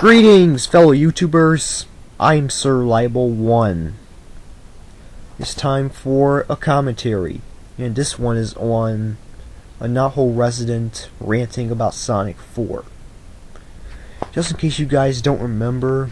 Greetings, fellow YouTubers. I'm Sir Libel1. It's time for a commentary, and this one is on Aknotholeresident ranting about Sonic 4. Just in case you guys don't remember,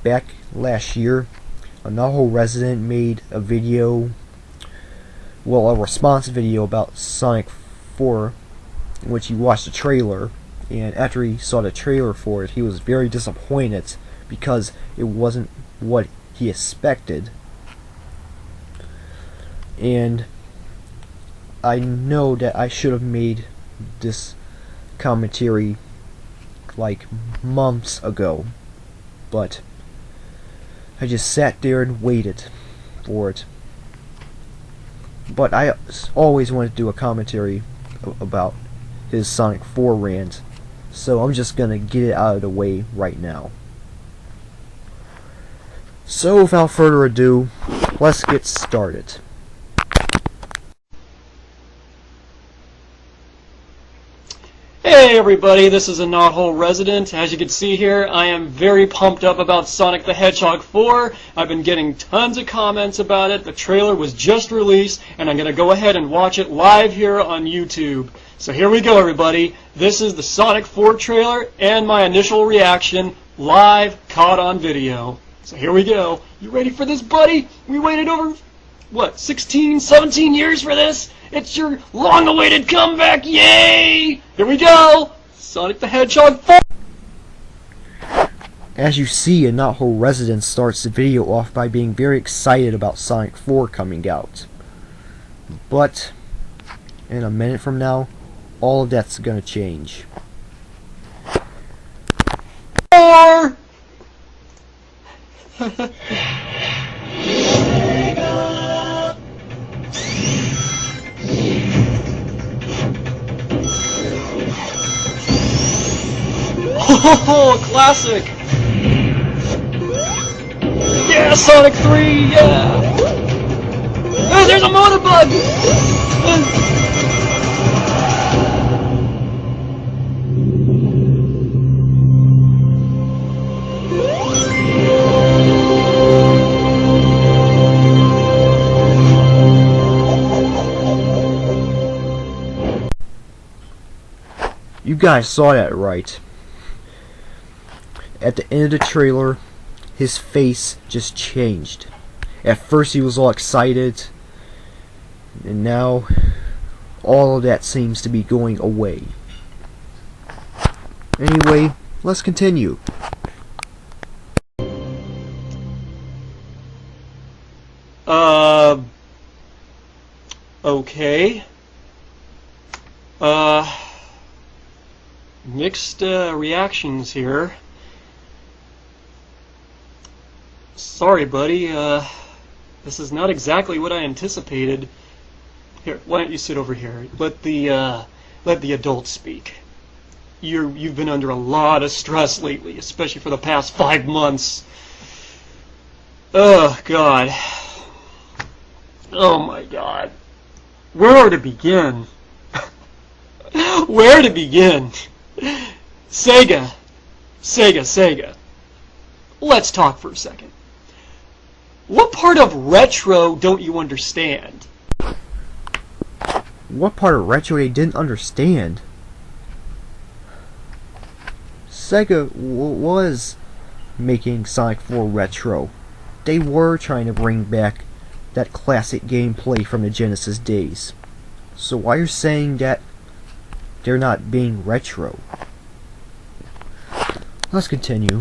back last year, Aknotholeresident made a video, well, a response video about Sonic 4, in which he watched the trailer. And after he saw the trailer for it, he was very disappointed because it wasn't what he expected. And I know that I should have made this commentary like months ago, but I just sat there and waited for it. But I always wanted to do a commentary about his Sonic 4 rant, so I'm just gonna get it out of the way right now. So without further ado, let's get started. Hey everybody, this is Aknotholeresident. As you can see here, I am very pumped up about Sonic the Hedgehog 4. I've been getting tons of comments about it. The trailer was just released, and I'm going to go ahead and watch it live here on YouTube. So here we go, everybody. This is the Sonic 4 trailer and my initial reaction, live, caught on video. So here we go. You ready for this, buddy? We waited over, what, 16, 17 years for this? It's your long-awaited comeback, yay! Here we go! Sonic the Hedgehog 4! As you see, Aknotholeresident starts the video off by being very excited about Sonic 4 coming out. But in a minute from now, all of that's gonna change. 4! Oh, classic! Yeah, Sonic 3, yeah! Oh, there's a motorbug! You guys saw that right. At the end of the trailer, his face just changed. At first he was all excited, and now all of that seems to be going away. Anyway, let's continue. Okay. Mixed reactions here. Sorry, buddy, this is not exactly what I anticipated. Here, why don't you sit over here? Let the adults speak. You've been under a lot of stress lately, especially for the past 5 months. Oh, God. Oh, my God. Where to begin? Where to begin? Sega. Let's talk for a second. What part of retro don't you understand? What part of retro they didn't understand? Sega was making Sonic 4 retro. They were trying to bring back that classic gameplay from the Genesis days. So why are you saying that they're not being retro? Let's continue.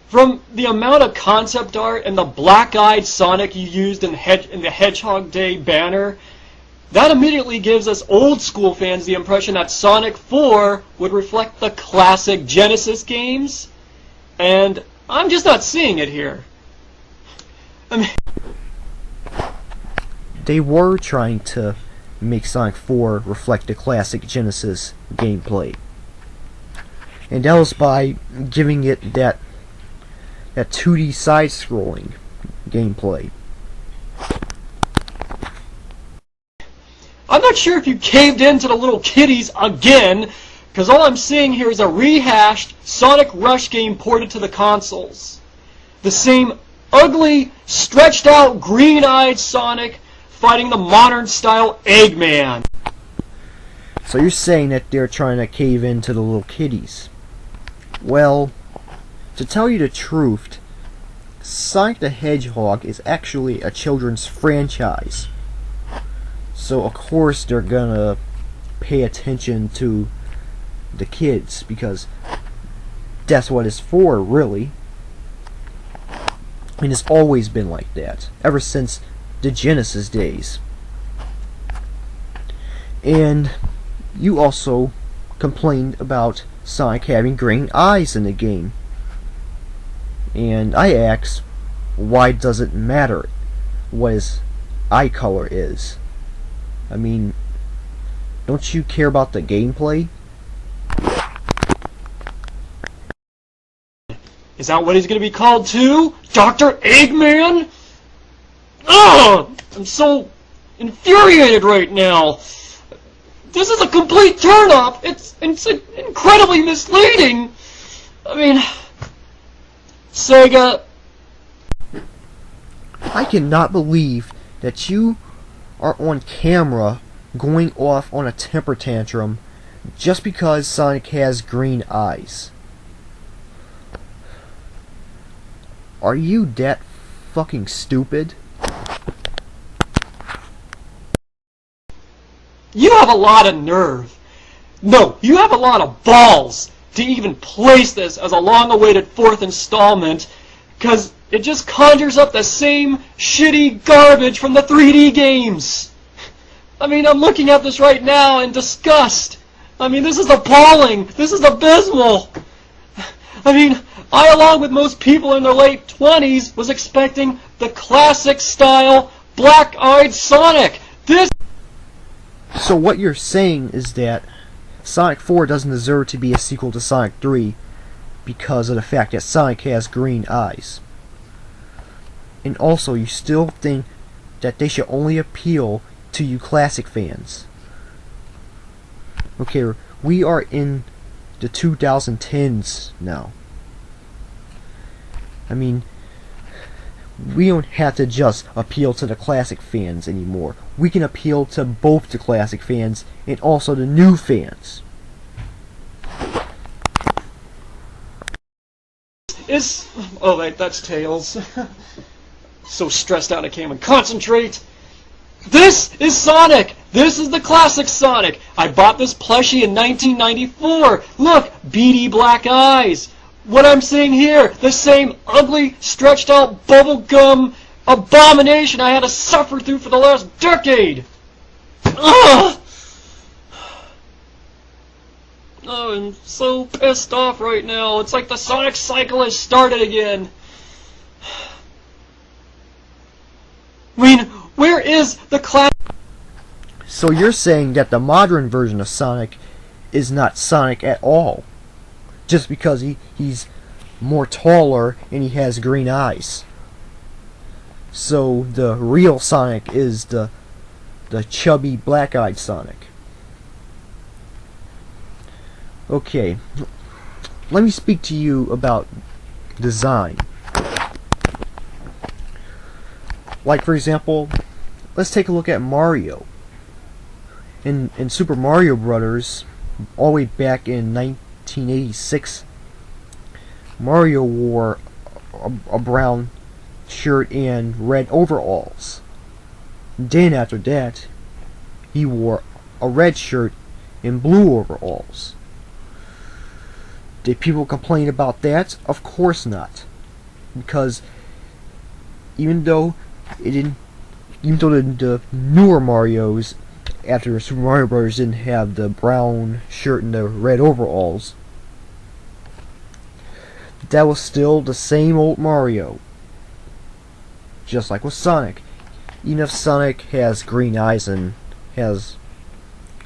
From the amount of concept art and the black-eyed Sonic you used in the Hedgehog Day banner, that immediately gives us old-school fans the impression that Sonic 4 would reflect the classic Genesis games, and I'm just not seeing it here. I mean, they were trying to make Sonic 4 reflect the classic Genesis gameplay, and that was by giving it that 2D side-scrolling gameplay. I'm not sure if you caved in to the little kiddies again, Because all I'm seeing here is a rehashed Sonic Rush game ported to the consoles. The same ugly, stretched-out, green-eyed Sonic fighting the modern-style Eggman. So you're saying that they're trying to cave in to the little kiddies. Well, to tell you the truth, Sonic the Hedgehog is actually a children's franchise. So of course they're gonna pay attention to the kids, because that's what it's for, really. And it's always been like that, ever since the Genesis days. And you also complained about Sonic having green eyes in the game. And I asked, why does it matter what his eye color is? I mean, don't you care about the gameplay? Is that what he's going to be called too? Dr. Eggman? Ugh! I'm so infuriated right now. This is a complete turn-off. It's incredibly misleading. I mean, Sega... I cannot believe that you are on camera going off on a temper tantrum just because Sonic has green eyes. Are you that fucking stupid? You have a lot of nerve. No, you have a lot of balls to even place this as a long-awaited fourth installment, because it just conjures up the same shitty garbage from the 3D games. I mean, I'm looking at this right now in disgust. I mean, this is appalling. This is abysmal. I mean, I, along with most people in their late 20s, was expecting the classic-style, black-eyed Sonic. This... So what you're saying is that Sonic 4 doesn't deserve to be a sequel to Sonic 3 because of the fact that Sonic has green eyes. And also, you still think that they should only appeal to you classic fans. Okay, we are in the 2010s now. I mean, we don't have to just appeal to the classic fans anymore. We can appeal to both the classic fans and also the new fans. Oh wait, that's Tails. So stressed out I can't even concentrate. This is Sonic! This is the classic Sonic! I bought this plushie in 1994! Look! Beady black eyes! What I'm seeing here, the same ugly, stretched out bubblegum abomination I had to suffer through for the last decade! Ugh! Oh, I'm so pissed off right now. It's like the Sonic cycle has started again. I mean, where is the class? So you're saying that the modern version of Sonic is not Sonic at all, just because he's more taller and he has green eyes. So the real Sonic is the chubby black-eyed Sonic. Okay, let me speak to you about design. Like, for example, let's take a look at Mario. In Super Mario Brothers, all the way back in 1986, Mario wore a brown shirt and red overalls. Then after that, he wore a red shirt and blue overalls. Did people complain about that? Of course not. Because even though the newer Marios after Super Mario Bros. Didn't have the brown shirt and the red overalls, that was still the same old Mario. Just like with Sonic. Even if Sonic has green eyes and has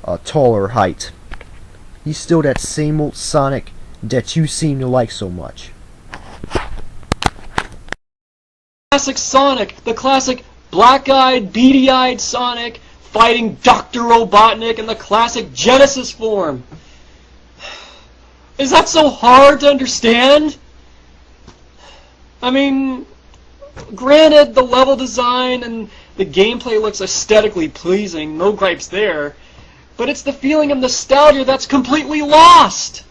a taller height, he's still that same old Sonic that you seem to like so much. Classic Sonic, the classic black-eyed, beady-eyed Sonic fighting Dr. Robotnik in the classic Genesis form. Is that so hard to understand? I mean, granted, the level design and the gameplay looks aesthetically pleasing, no gripes there, but it's the feeling of nostalgia that's completely lost!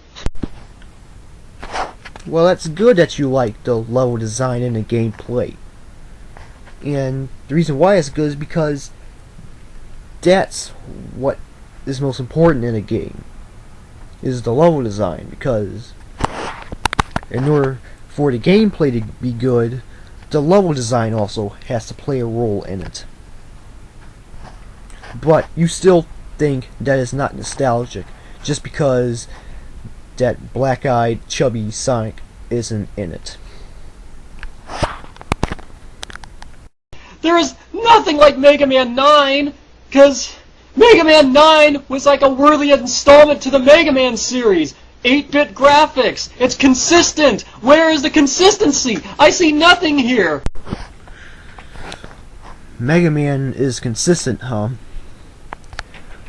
Well, that's good that you like the level design and the gameplay. And the reason why it's good is because that's what is most important in a game, is the level design, because in order for the gameplay to be good, the level design also has to play a role in it. But you still think that it's not nostalgic just because that black-eyed, chubby Sonic isn't in it. There is nothing like Mega Man 9, because Mega Man 9 was like a worthy installment to the Mega Man series. 8-bit graphics. It's consistent. Where is the consistency? I see nothing here. Mega Man is consistent, huh?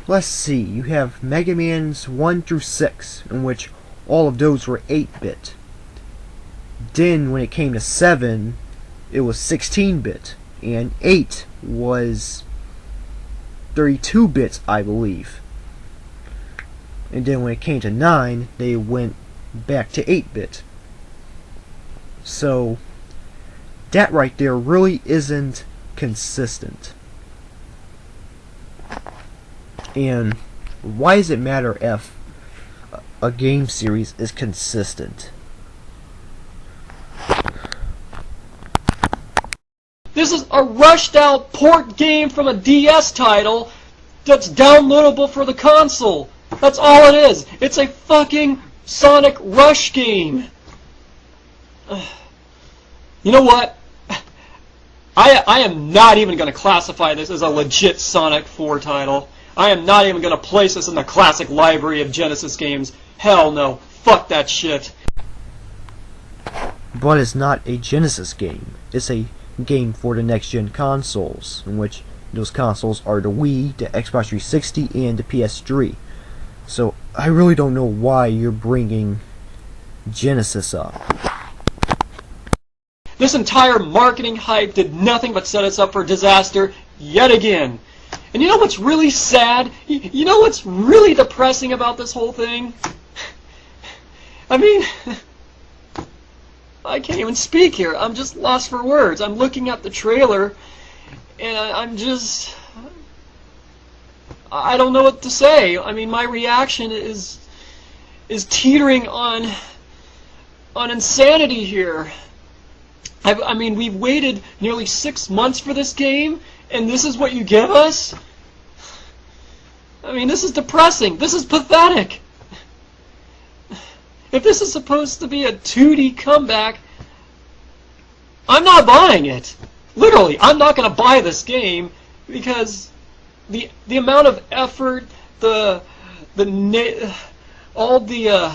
Let's see, you have Mega Man's 1 through 6, in which all of those were 8-bit. Then, when it came to 7, it was 16-bit, and 8 was 32 bits, I believe. And then when it came to 9, they went back to 8-bit. So, that right there really isn't consistent. And why does it matter if a game series is consistent? This is a rushed out port game from a DS title that's downloadable for the console. That's all it is. It's a fucking Sonic Rush game. You know what? I am not even going to classify this as a legit Sonic 4 title. I am not even going to place this in the classic library of Genesis games. Hell no. Fuck that shit. But it's not a Genesis game. It's a game for the next-gen consoles, in which those consoles are the Wii, the Xbox 360, and the PS3. So, I really don't know why you're bringing Genesis up. This entire marketing hype did nothing but set us up for disaster yet again. And you know what's really sad? You know what's really depressing about this whole thing? I mean, I can't even speak here. I'm just lost for words. I'm looking at the trailer, and I'm just... I don't know what to say. I mean, my reaction is teetering on insanity here. I mean, we've waited nearly 6 months for this game, and this is what you give us? I mean, this is depressing. This is pathetic. If this is supposed to be a 2D comeback, I'm not buying it. Literally, I'm not going to buy this game because the amount of effort, all the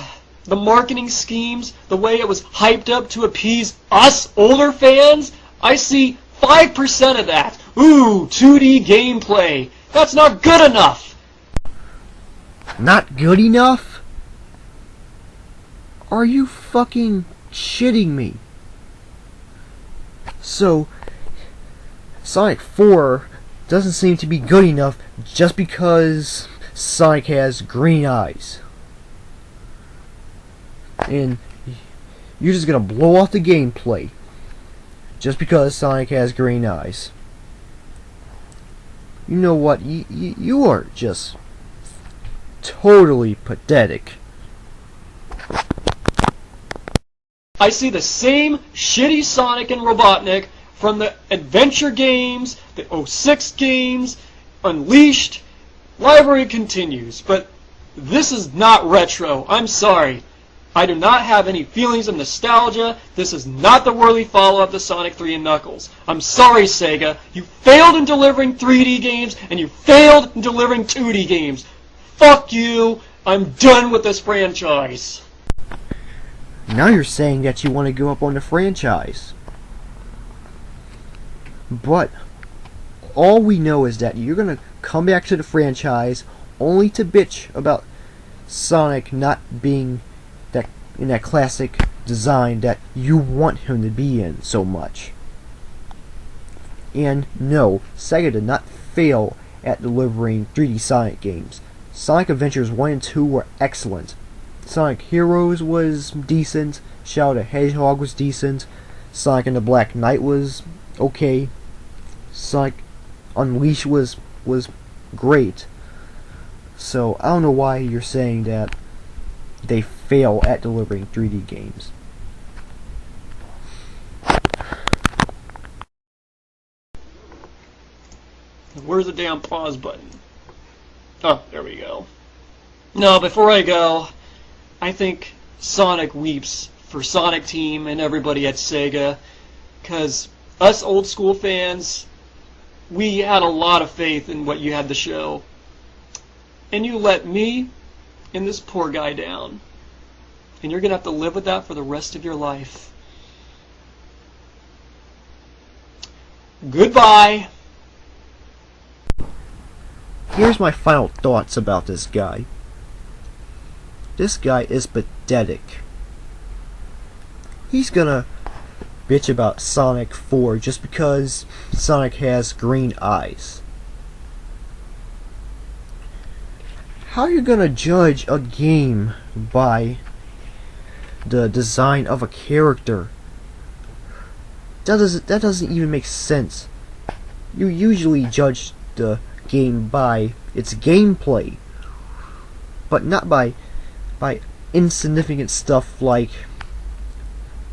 marketing schemes, the way it was hyped up to appease us older fans, I see 5% of that. Ooh, 2D gameplay. That's not good enough. Not good enough? Are you fucking shitting me? So, Sonic 4 doesn't seem to be good enough just because Sonic has green eyes. And you're just gonna blow off the gameplay just because Sonic has green eyes. You know what? You are just totally pathetic. I see the same shitty Sonic and Robotnik from the adventure games, the 06 games, Unleashed. Library continues, but this is not retro. I'm sorry. I do not have any feelings of nostalgia. This is not the worthy follow-up to Sonic 3 and Knuckles. I'm sorry, Sega. You failed in delivering 3D games, and you failed in delivering 2D games. Fuck you. I'm done with this franchise. Now you're saying that you want to go up on the franchise. But all we know is that you're going to come back to the franchise only to bitch about Sonic not being that classic design that you want him to be in so much. And no, Sega did not fail at delivering 3D Sonic games. Sonic Adventures 1 and 2 were excellent. Sonic Heroes was decent. Shadow the Hedgehog was decent. Sonic and the Black Knight was okay. Sonic Unleashed was great. So I don't know why you're saying that they fail at delivering 3D games. Where's the damn pause button? Oh, there we go. No, before I go, I think Sonic weeps for Sonic Team and everybody at Sega, because us old school fans, we had a lot of faith in what you had to show. And you let me and this poor guy down. And you're going to have to live with that for the rest of your life. Goodbye. Here's my final thoughts about this guy. This guy is pathetic. He's gonna bitch about Sonic 4 just because Sonic has green eyes. How are you gonna judge a game by the design of a character? That doesn't even make sense. You usually judge the game by its gameplay, but not by insignificant stuff like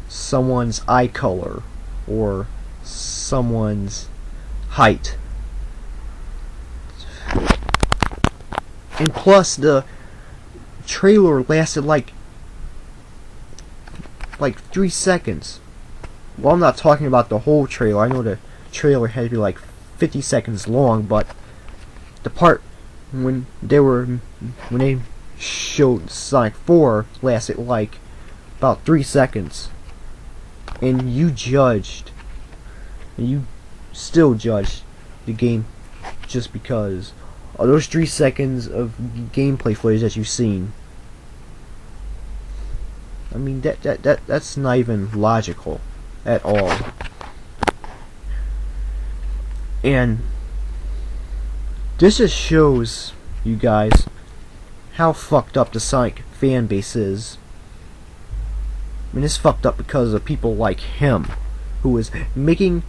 someone's eye color or someone's height. And plus, the trailer lasted like 3 seconds. Well, I'm not talking about the whole trailer. I know the trailer had to be like 50 seconds long, but the part when they showed Sonic 4 lasted like about 3 seconds. And you still judged the game just because of those 3 seconds of gameplay footage that you've seen. I mean, that's not even logical at all. And this just shows you guys how fucked up the Sonic fan base is. I mean, it's fucked up because of people like him, who is making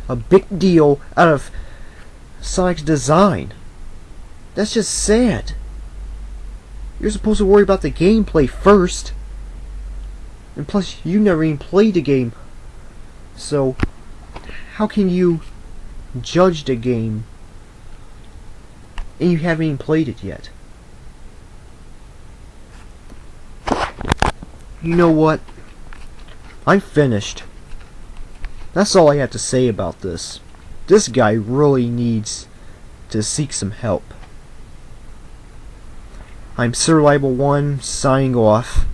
a big deal out of Sonic's design. That's just sad. You're supposed to worry about the gameplay first. And plus, you never even played the game. So, how can you judge the game and you haven't even played it yet? You know what? I'm finished. That's all I have to say about this. This guy really needs to seek some help. I'm Sir Libel 1 signing off.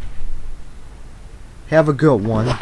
Have a good one.